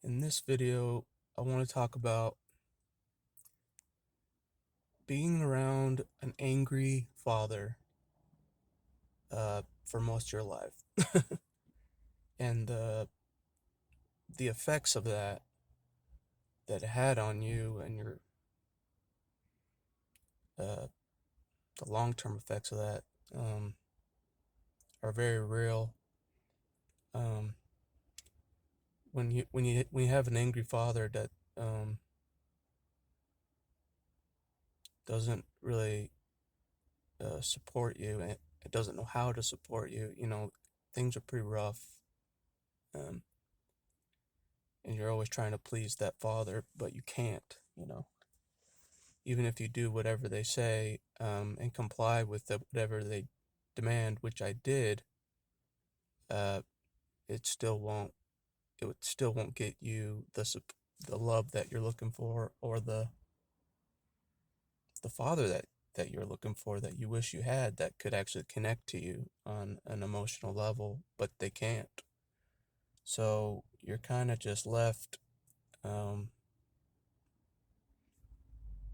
In this video, I want to talk about being around an angry father for most of your life and the effects of that it had on you and your uh, the long-term effects of that um, are very real. Um, when you have an angry father that doesn't really support you and it doesn't know how to support you, things are pretty rough. Um, and you're always trying to please that father, but you can't, even if you do whatever they say, and comply with whatever they demand, which I did. uh, it still won't, it still won't get you the love that you're looking for, or the father that you're looking for, that you wish you had, that could actually connect to you on an emotional level, but they can't. So you're kind of just left, um,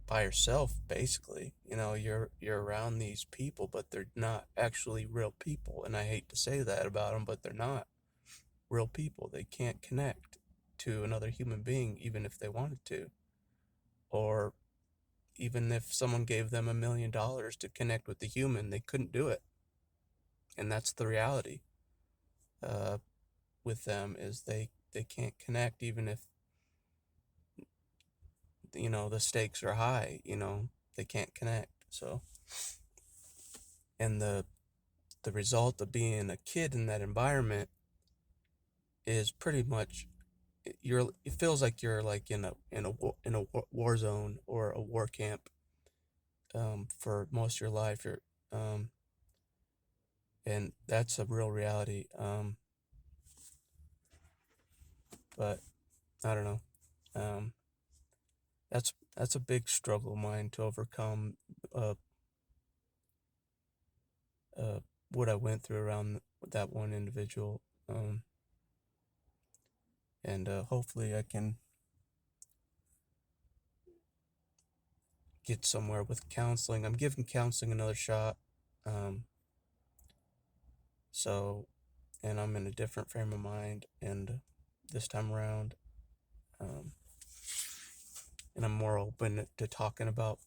by yourself, basically. You're around these people, but they're not actually real people, and I hate to say that about them, but they're not real people. They can't connect to another human being, even if they wanted to, or even if someone gave them $1 million to connect with the human, they couldn't do it. And that's the reality, uh, with them, is they can't connect, even if the stakes are high. They can't connect. So, and the result of being a kid in that environment is pretty much, it feels like you're like in a war zone or a war camp, for most of your life. Um and that's a real reality. But I don't know. um that's a big struggle of mine to overcome, uh uh what I went through around that one individual. And hopefully I can get somewhere with counseling. I'm giving counseling another shot. Um, so, and I'm in a different frame of mind, and this time around, um, and I'm more open to talking about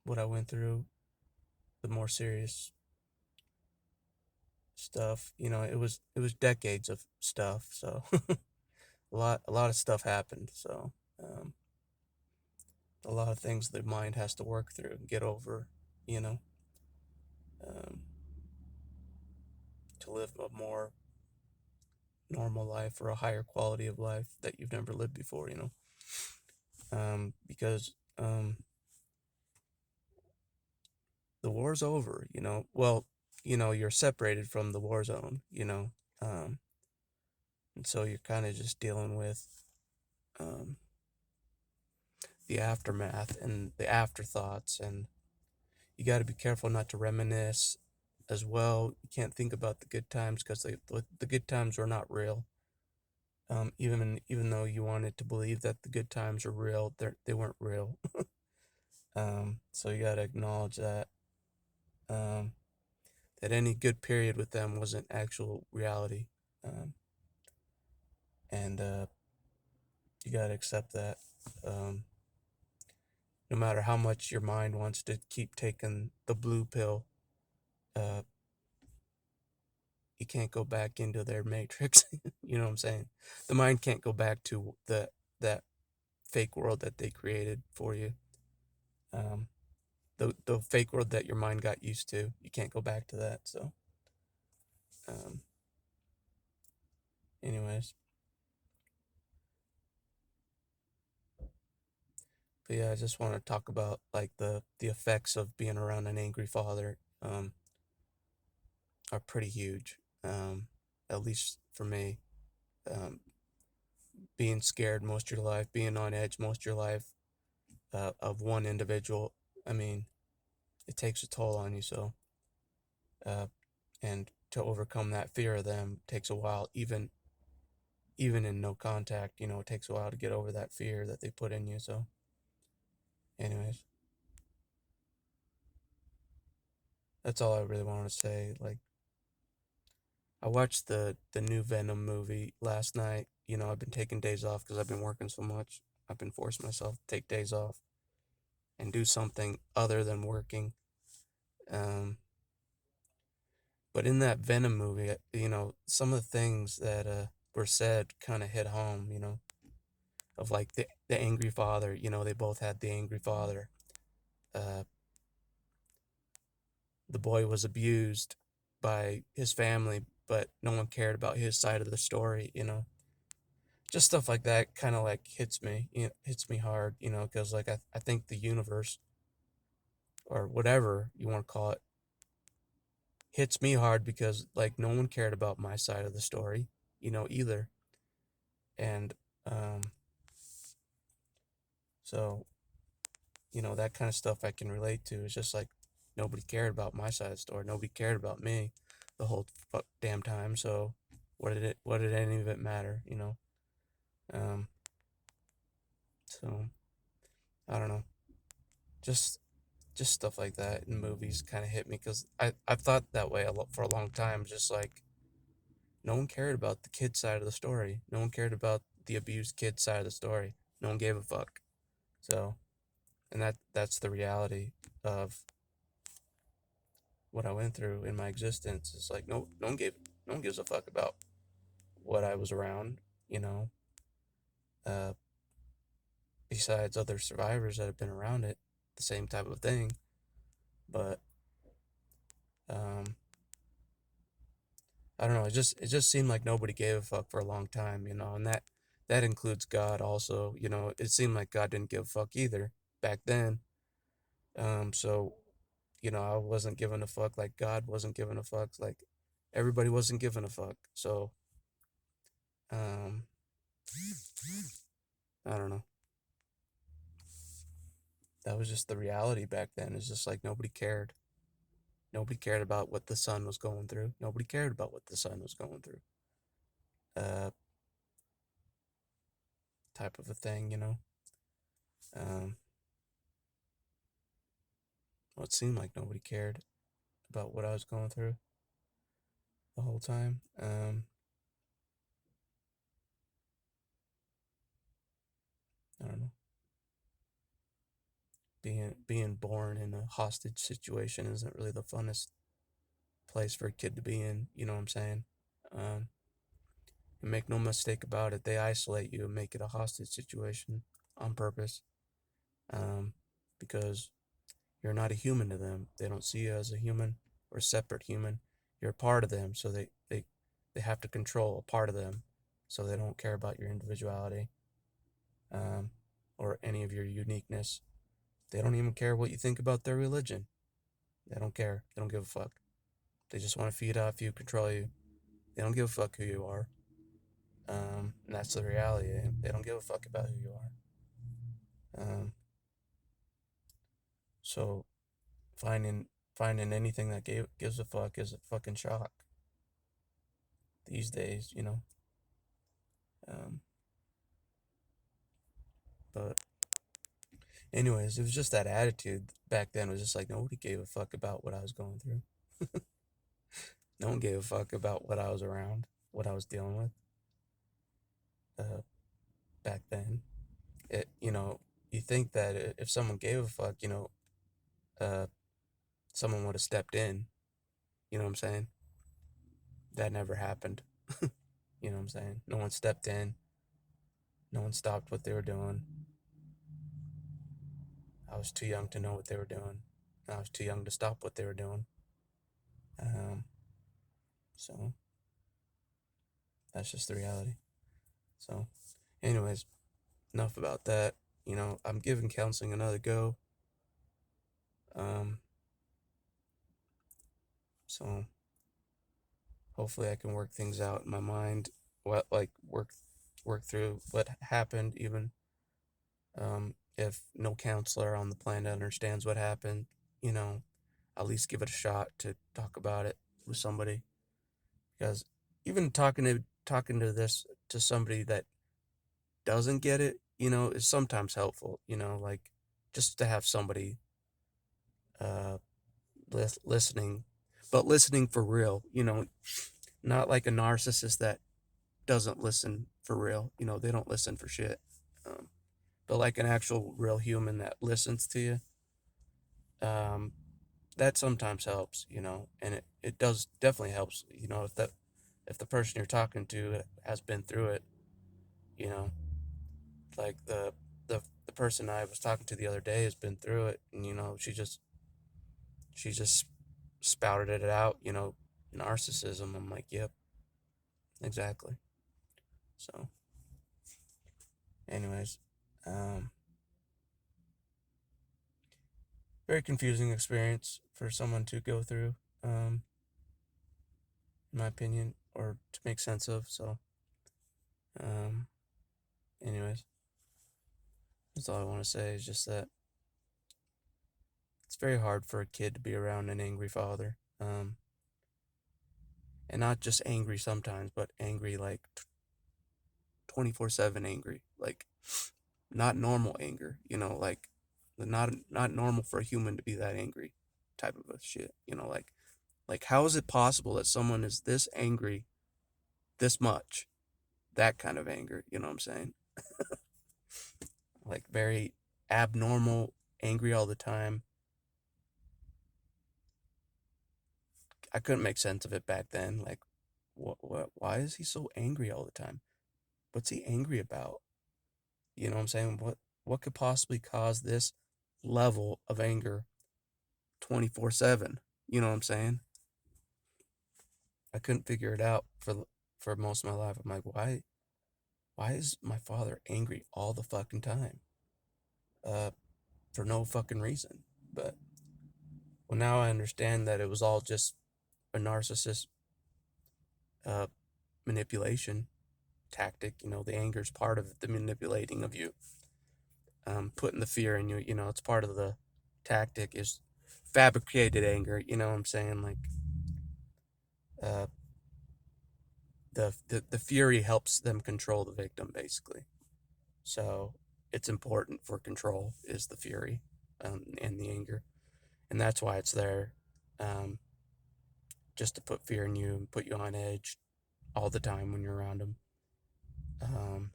what I went through, the more serious stuff. It was decades of stuff, so a lot of stuff happened. So, um, a lot of things the mind has to work through and get over. You know, um, to live a more normal life, or a higher quality of life that you've never lived before. Because the war's over. Well, you're separated from the war zone. Um, and so you're kind of just dealing with, um, the aftermath and the afterthoughts, and you got to be careful not to reminisce as well. You can't think about the good times, because the good times were not real. Even though you wanted to believe that the good times are real, they weren't real. So you got to acknowledge um, that any good period with them wasn't actual reality. Um, and you got to accept that. Um, no matter how much your mind wants to keep taking the blue pill, uh, you can't go back into their matrix. You know what I'm saying? The mind can't go back to that fake world that they created for you. Um, the fake world that your mind got used to, you can't go back to that. So, um, anyways, but yeah, I just want to talk about, like, the effects of being around an angry father, are pretty huge. At least for me. Um, being scared most of your life, being on edge most of your life, of one individual. I mean, it takes a toll on you. So, uh, and to overcome that fear of them takes a while, even even in no contact, it takes a while to get over that fear that they put in you. So, anyways, that's all I really want to say. Like, I watched the new Venom movie last night. I've been taking days off because I've been working so much. I've been forcing myself to take days off and do something other than working. Um, but in that Venom movie, some of the things that were said kind of hit home. Of like the angry father. They both had the angry father. Uh, the boy was abused by his family, but no one cared about his side of the story. Just stuff like that kind of like hits me. Hits me hard. Because like I think the universe or whatever you want to call it hits me hard because like no one cared about my side of the story. Either. And um, so that kind of stuff I can relate to. It's just like nobody cared about my side of the story. Nobody cared about me the whole damn time. So what did any of it matter? Um, so I don't know. Just just stuff like that in movies kind of hit me because I've thought that way for a long time. Just like no one cared about the kid side of the story. No one cared about the abused kid side of the story. No one gave a fuck. So, and that's the reality of what I went through in my existence. It's like no one gives a fuck about what I was around. You know, uh, besides other survivors that have been around it, the same type of thing. But um, I don't know. It just seemed like nobody gave a fuck for a long time. And that includes God also. It seemed like God didn't give a fuck either back then. So I wasn't giving a fuck like God wasn't giving a fuck like everybody wasn't giving a fuck. So um, I don't know. That was just the reality back then. It's just like nobody cared. Nobody cared about what the son was going through. Nobody cared about what the son was going through. Uh, type of a thing. Um, well, it seemed like nobody cared about what I was going through the whole time. I don't know. Being born in a hostage situation isn't really the funnest place for a kid to be in. You know what I'm saying? Um, and make no mistake about it, they isolate you and make it a hostage situation on purpose. Um, because you're not a human to them. They don't see you as a human or a separate human. You're a part of them, so they have to control a part of them, so they don't care about your individuality, um, or any of your uniqueness. They don't even care what you think about their religion. They don't care. They don't give a fuck. They just want to feed off you, control you. They don't give a fuck who you are. And that's the reality. They don't give a fuck about who you are. So finding finding anything that gives a fuck is a fucking shock these days. Um, but anyways, it was just that attitude back then. It was just like nobody gave a fuck about what I was going through. No one gave a fuck about what I was around, what I was dealing with uh, back then. You think that if someone gave a fuck, uh, someone would have stepped in. You know what I'm saying? That never happened. You know what I'm saying? No one stepped in. No one stopped what they were doing. I was too young to know what they were doing. I was too young to stop what they were doing. Um, so that's just the reality. So, anyways, enough about that. I'm giving counseling another go. Um, so hopefully I can work things out in my mind. What like work through what happened. Even if no counselor on the planet understands what happened, you know, at least give it a shot to talk about it with somebody. Because even talking to this to somebody that doesn't get it, is sometimes helpful, like just to have somebody uh listening, but listening for real, not like a narcissist that doesn't listen for real, they don't listen for shit. Um, but like an actual real human that listens to you, um, that sometimes helps, and it does definitely helps, if the person you're talking to has been through it, you know, like the person I was talking to the other day has been through it, and she just spouted it out, narcissism. I'm like, yep, exactly. So, anyways, um, very confusing experience for someone to go through, um, in my opinion, or to make sense of. So, um, anyways, that's all I want to say is just that it's very hard for a kid to be around an angry father. And not just angry sometimes, but angry like 24/7 angry, like not normal anger, like not normal for a human to be that angry type of a shit, like how is it possible that someone is this angry this much? That kind of anger, you know what I'm saying? Like very abnormal, angry all the time. I couldn't make sense of it back then. Like, why is he so angry all the time? What's he angry about? You know what I'm saying? What could possibly cause this level of anger 24/7? You know what I'm saying? I couldn't figure it out for most of my life. I'm like, why is my father angry all the fucking time? Uh, for no fucking reason. But well, now I understand that it was all just a narcissist uh manipulation tactic. The anger is part of the manipulating of you, putting the fear in you. It's part of the tactic is fabricated anger. You know what I'm saying? Like, uh, the fury helps them control the victim, basically. So it's important for control is the fury, and the anger, and that's why it's there, um, just to put fear in you and put you on edge all the time when you're around them. Um,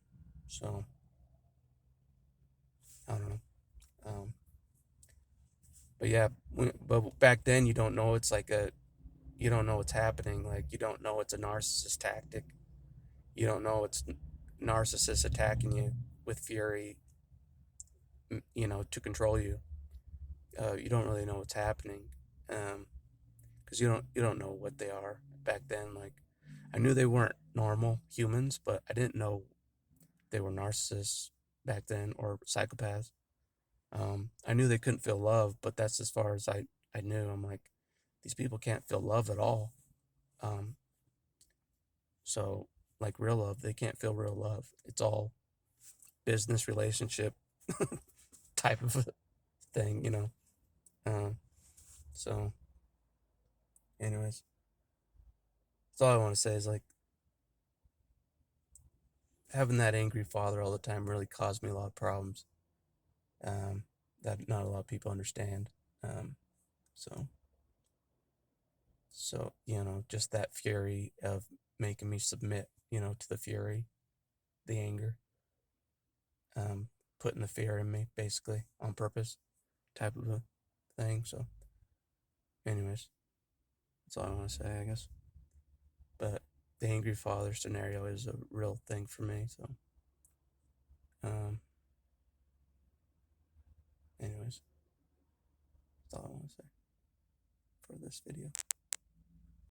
so I don't know. Um, but yeah, but back then you don't know you don't know what's happening. Like you don't know it's a narcissist tactic. You don't know it's narcissists attacking you with fury, to control you. You don't really know what's happening, because you don't know what they are back then. Like I knew they weren't normal humans, but I didn't know they were narcissists back then or psychopaths. I knew they couldn't feel love, but that's as far as I knew. I'm like, these people can't feel love at all. Um, so like real love, they can't feel real love. It's all business relationship type of a thing. Um, so, anyways, that's all I want to say is like having that angry father all the time really caused me a lot of problems, um, that not a lot of people understand. Um, so, just that fury of making me submit, to the fury, the anger, um, putting the fear in me basically on purpose, type of a thing. So, anyways, that's all I want to say, I guess. But the angry father scenario is a real thing for me. So, um, anyways, that's all I want to say for this video.